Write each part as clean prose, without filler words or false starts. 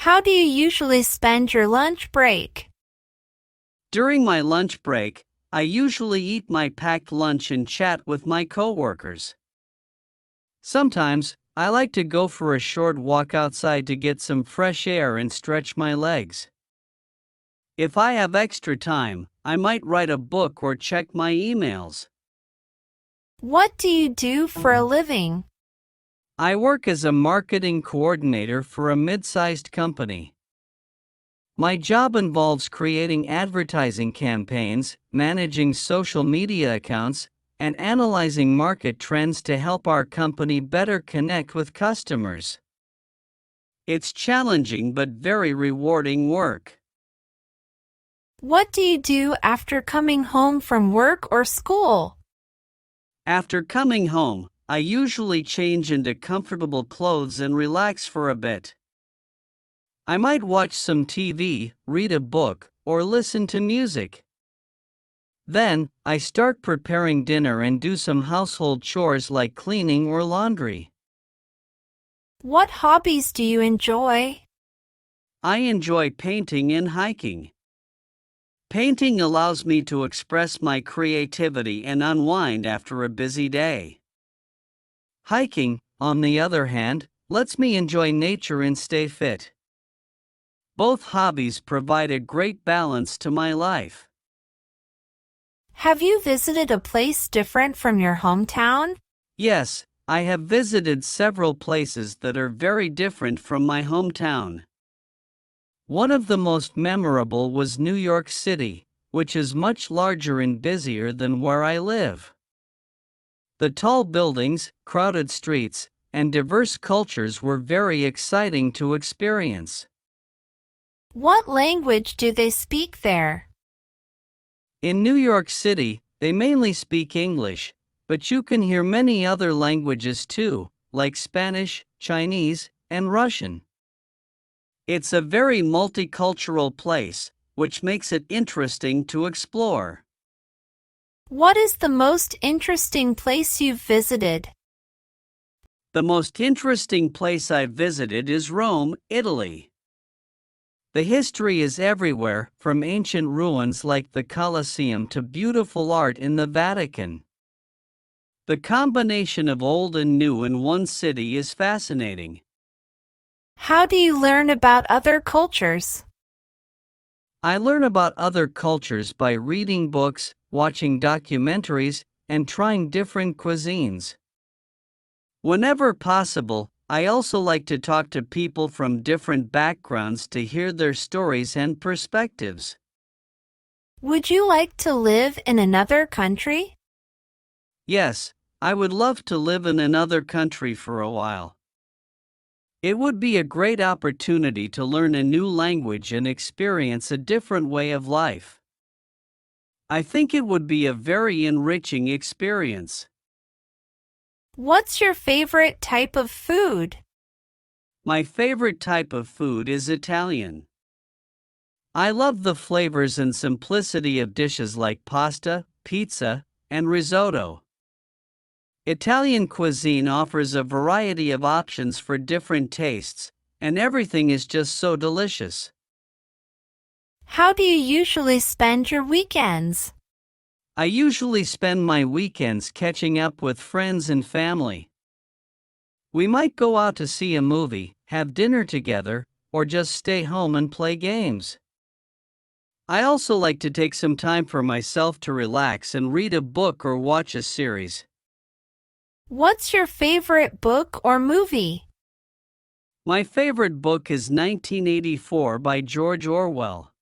How do you usually spend your lunch break? During my lunch break, I usually eat my packed lunch and chat with my coworkers. Sometimes, I like to go for a short walk outside to get some fresh air and stretch my legs. If I have extra time, I might write a book or check my emails. What do you do for a living? I work as a marketing coordinator for a mid-sized company. My job involves creating advertising campaigns, managing social media accounts, and analyzing market trends to help our company better connect with customers. It's challenging but very rewarding work. What do you do after coming home from work or school? After coming home, I usually change into comfortable clothes and relax for a bit. I might watch some TV, read a book, or listen to music. Then, I start preparing dinner and do some household chores like cleaning or laundry. What hobbies do you enjoy? I enjoy painting and hiking. Painting allows me to express my creativity and unwind after a busy day. Hiking, on the other hand, lets me enjoy nature and stay fit. Both hobbies provide a great balance to my life. Have you visited a place different from your hometown? Yes, I have visited several places that are very different from my hometown. One of the most memorable was New York City, which is much larger and busier than where I live. The tall buildings, crowded streets, and diverse cultures were very exciting to experience. What language do they speak there? In New York City, they mainly speak English, but you can hear many other languages too, like Spanish, Chinese, and Russian. It's a very multicultural place, which makes it interesting to explore. What is the most interesting place you've visited? The most interesting place I've visited is Rome, Italy. The history is everywhere, from ancient ruins like the Colosseum to beautiful art in the Vatican. The combination of old and new in one city is fascinating. How do you learn about other cultures? I learn about other cultures by reading books, watching documentaries, and trying different cuisines. Whenever possible, I also like to talk to people from different backgrounds to hear their stories and perspectives. Would you like to live in another country? Yes, I would love to live in another country for a while. It would be a great opportunity to learn a new language and experience a different way of life. I think it would be a very enriching experience. What's your favorite type of food? My favorite type of food is Italian. I love the flavors and simplicity of dishes like pasta, pizza, and risotto. Italian cuisine offers a variety of options for different tastes, and everything is just so delicious. How do you usually spend your weekends? I usually spend my weekends catching up with friends and family. We might go out to see a movie, have dinner together, or just stay home and play games. I also like to take some time for myself to relax and read a book or watch a series. What's your favorite book or movie? My favorite book is 1984 by George Orwell.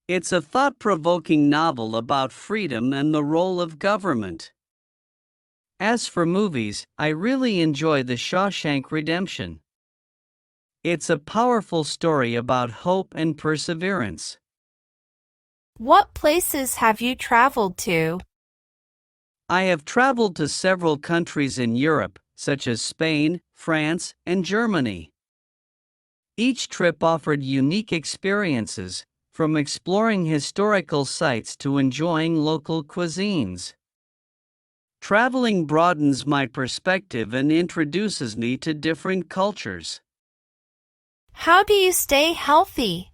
It's a thought-provoking novel about freedom and the role of government. As for movies, I really enjoy The Shawshank Redemption. It's a powerful story about hope and perseverance. What places have you traveled to? I have traveled to several countries in Europe, such as Spain, France, and Germany. Each trip offered unique experiences, from exploring historical sites to enjoying local cuisines. Traveling broadens my perspective and introduces me to different cultures. How do you stay healthy?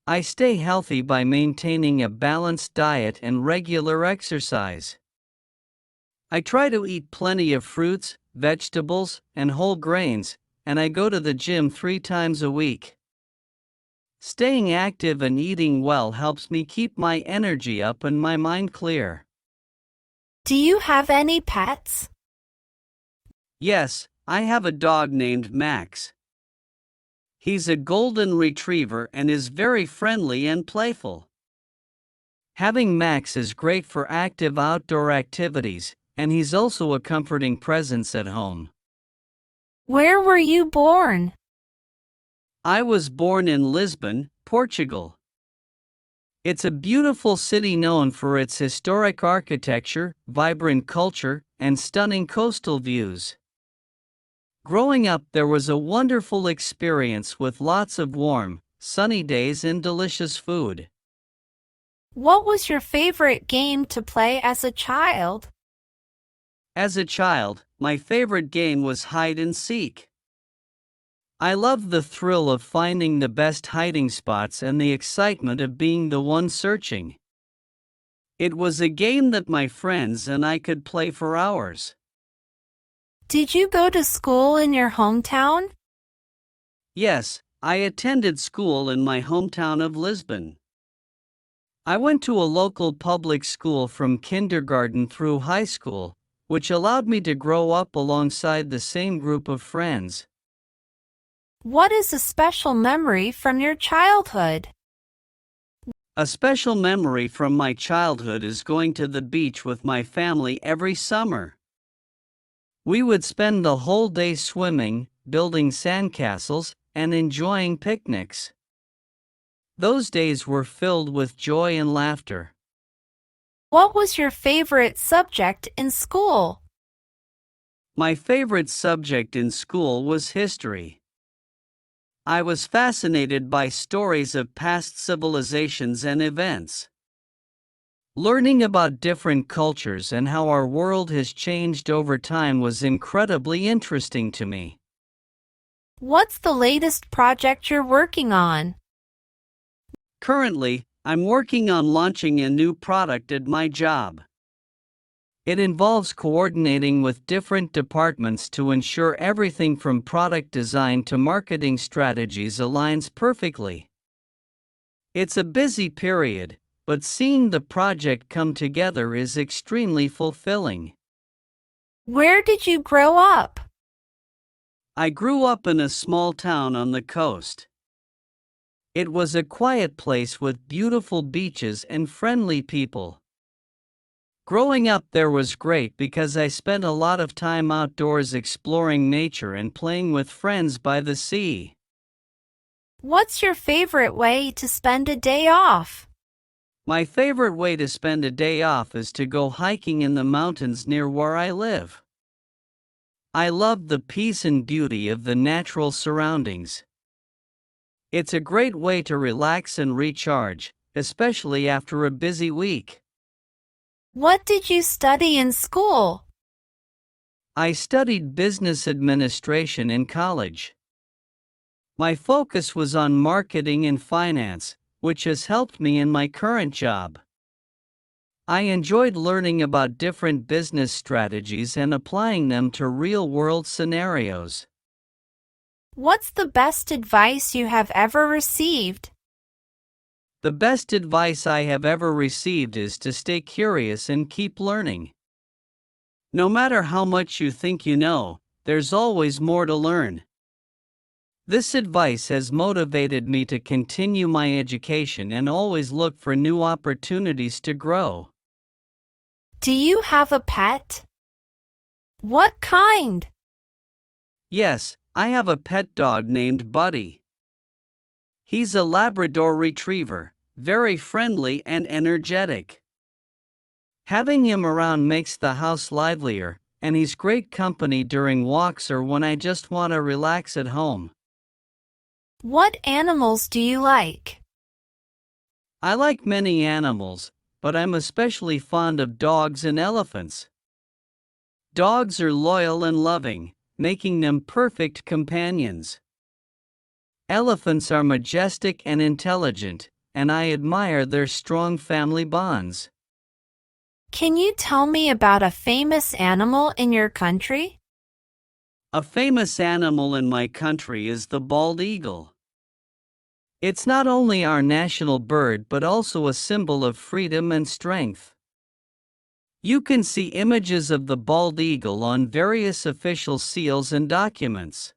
I stay healthy by maintaining a balanced diet and regular exercise. I try to eat plenty of fruits, vegetables, and whole grains, and I go to the gym 3 times a week. Staying active and eating well helps me keep my energy up and my mind clear. Do you have any pets? Yes, I have a dog named Max. He's a golden retriever and is very friendly and playful. Having Max is great for active outdoor activities, and he's also a comforting presence at home. Where were you born? I was born in Lisbon, Portugal. It's a beautiful city known for its historic architecture, vibrant culture, and stunning coastal views. Growing up, there was a wonderful experience with lots of warm, sunny days and delicious food. What was your favorite game to play as a child? As a child, my favorite game was hide and seek. I loved the thrill of finding the best hiding spots and the excitement of being the one searching. It was a game that my friends and I could play for hours. Did you go to school in your hometown? Yes, I attended school in my hometown of Lisbon. I went to a local public school from kindergarten through high school, which allowed me to grow up alongside the same group of friends. What is a special memory from your childhood? A special memory from my childhood is going to the beach with my family every summer. We would spend the whole day swimming, building sandcastles, and enjoying picnics. Those days were filled with joy and laughter. What was your favorite subject in school? My favorite subject in school was history. I was fascinated by stories of past civilizations and events. Learning about different cultures and how our world has changed over time was incredibly interesting to me. What's the latest project you're working on? Currently, I'm working on launching a new product at my job. It involves coordinating with different departments to ensure everything from product design to marketing strategies aligns perfectly. It's a busy period, but seeing the project come together is extremely fulfilling. Where did you grow up? I grew up in a small town on the coast. It was a quiet place with beautiful beaches and friendly people. Growing up there was great because I spent a lot of time outdoors exploring nature and playing with friends by the sea. What's your favorite way to spend a day off? My favorite way to spend a day off is to go hiking in the mountains near where I live. I love the peace and beauty of the natural surroundings. It's a great way to relax and recharge, especially after a busy week. What did you study in school? I studied business administration in college. My focus was on marketing and finance, which has helped me in my current job. I enjoyed learning about different business strategies and applying them to real-world scenarios. What's the best advice you have ever received? The best advice I have ever received is to stay curious and keep learning. No matter how much you think you know, there's always more to learn. This advice has motivated me to continue my education and always look for new opportunities to grow. Do you have a pet? What kind? Yes, I have a pet dog named Buddy. He's a Labrador retriever, very friendly and energetic. Having him around makes the house livelier, and he's great company during walks or when I just want to relax at home. What animals do you like? I like many animals, but I'm especially fond of dogs and elephants. Dogs are loyal and loving, making them perfect companions. Elephants are majestic and intelligent, and I admire their strong family bonds. Can you tell me about a famous animal in your country? A famous animal in my country is the bald eagle. It's not only our national bird but also a symbol of freedom and strength. You can see images of the bald eagle on various official seals and documents.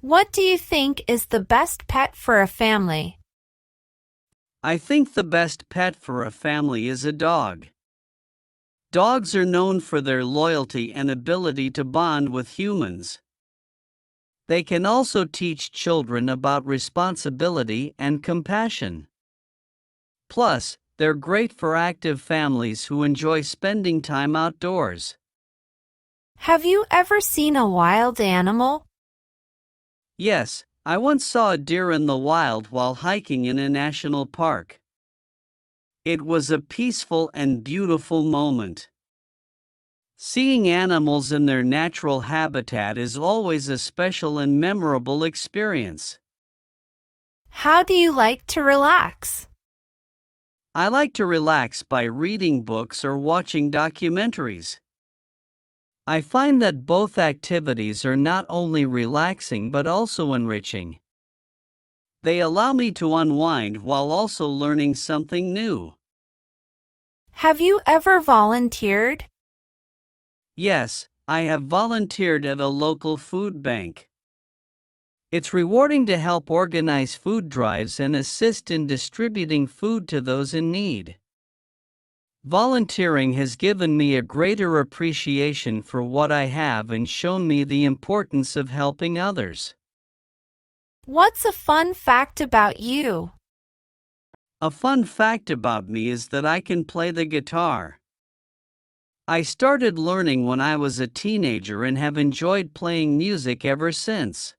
What do you think is the best pet for a family? I think the best pet for a family is a dog. Dogs are known for their loyalty and ability to bond with humans. They can also teach children about responsibility and compassion. Plus, they're great for active families who enjoy spending time outdoors. Have you ever seen a wild animal? Yes, I once saw a deer in the wild while hiking in a national park. It was a peaceful and beautiful moment. Seeing animals in their natural habitat is always a special and memorable experience. How do you like to relax? I like to relax by reading books or watching documentaries. I find that both activities are not only relaxing but also enriching. They allow me to unwind while also learning something new. Have you ever volunteered? Yes, I have volunteered at a local food bank. It's rewarding to help organize food drives and assist in distributing food to those in need. Volunteering has given me a greater appreciation for what I have and shown me the importance of helping others. What's a fun fact about you? A fun fact about me is that I can play the guitar. I started learning when I was a teenager and have enjoyed playing music ever since.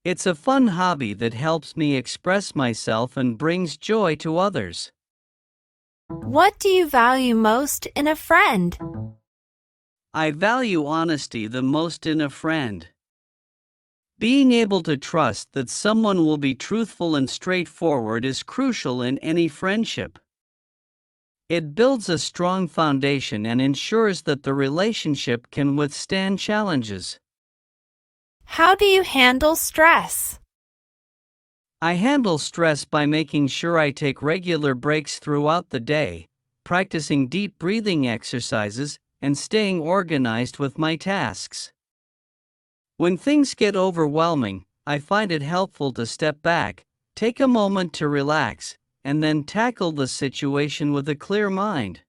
It's a fun hobby that helps me express myself and brings joy to others. What do you value most in a friend? I value honesty the most in a friend. Being able to trust that someone will be truthful and straightforward is crucial in any friendship. It builds a strong foundation and ensures that the relationship can withstand challenges. How do you handle stress? I handle stress by making sure I take regular breaks throughout the day, practicing deep breathing exercises, and staying organized with my tasks. When things get overwhelming, I find it helpful to step back, take a moment to relax, and then tackle the situation with a clear mind.